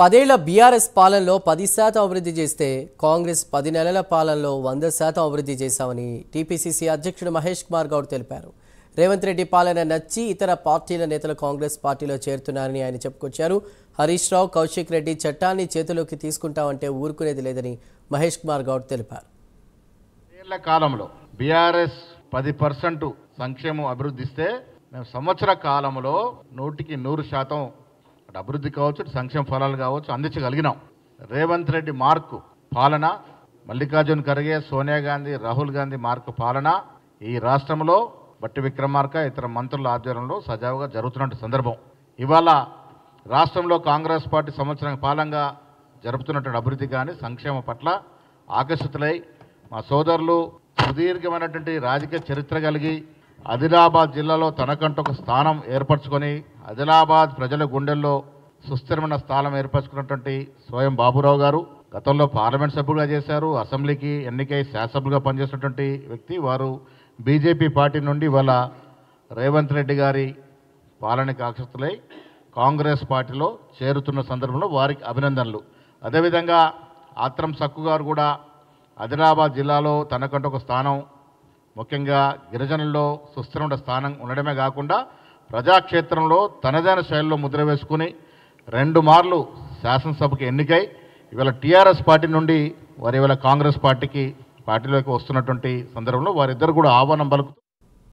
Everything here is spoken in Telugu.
10 ఏళ్ల బీఆర్ఎస్ పాలనలో 10% అభివృద్ధి చేస్తే కాంగ్రెస్ 10 నెలల పాలనలో 100% అభివృద్ధి చేశామని టీపీసీసీ అధ్యక్షుడు మహేష్ కుమార్ గౌడ్ తెలిపారు. రేవంత్ రెడ్డి పాలన నచ్చి ఇతర పార్టీల నేతలు కాంగ్రెస్ పార్టీలో చేరుతున్నారని ఆయన చెప్పుకొచ్చారు. హరీష్ రావు, కౌశిక్ రెడ్డి చట్టాన్ని చేతిలోకి తీసుకుంటామంటే ఊరుకునేది లేదని మహేష్ కుమార్ గౌడ్ తెలిపారు. ఏళ్ల కాలంలో బీఆర్ఎస్ 10% సంక్షేమం అభివృద్ధి ఇస్తే మేము సంవత్సర కాలంలో 100% అభివృద్ధి కావచ్చు, సంక్షేమ ఫలాలు కావచ్చు అందించగలిగినాం. రేవంత్ రెడ్డి మార్కు పాలన, మల్లికార్జున్ ఖర్గే, సోనియా గాంధీ, రాహుల్ గాంధీ మార్కు పాలన ఈ రాష్ట్రంలో బట్టి విక్రమార్క ఇతర మంత్రుల ఆధ్వర్యంలో సజావుగా జరుగుతున్న సందర్భం. ఇవాళ రాష్ట్రంలో కాంగ్రెస్ పార్టీ సంవత్సరం పాలనగా జరుపుతున్నటువంటి అభివృద్ధి కానీ సంక్షేమ పట్ల ఆకర్షితులై మా సోదరులు సుదీర్ఘమైనటువంటి రాజకీయ చరిత్ర కలిగి ఆదిలాబాద్ జిల్లాలో తనకంటూ ఒక స్థానం ఏర్పరచుకొని ఆదిలాబాద్ ప్రజల గుండెల్లో సుస్థిరమైన స్థానం ఏర్పరచుకున్నటువంటి స్వయం బాబురావు గారు గతంలో పార్లమెంట్ సభ్యుడిగా చేశారు. అసెంబ్లీకి ఎన్నికై శాసనసభ్యులుగా పనిచేసినటువంటి వ్యక్తి. వారు బీజేపీ పార్టీ నుండి ఇవాళ రేవంత్ రెడ్డి గారి పాలనకు ఆకర్షితులై కాంగ్రెస్ పార్టీలో చేరుతున్న సందర్భంలో వారికి అభినందనలు. అదేవిధంగా ఆత్రం సక్కు గారు కూడా ఆదిలాబాద్ జిల్లాలో తనకంటూ ఒక స్థానం, ముఖ్యంగా గిరిజనుల్లో సుస్థిరమైన స్థానం ఉండడమే కాకుండా ప్రజాక్షేత్రంలో తనదైన శైలిలో ముద్ర వేసుకుని 2 మార్లు శాసనసభకు ఎన్నికై ఇవాళ టీఆర్ఎస్ పార్టీ నుండి వారు ఇవాళ కాంగ్రెస్ పార్టీలోకి వస్తున్నటువంటి సందర్భంలో వారిద్దరు కూడా ఆహ్వానం పలుకుతూ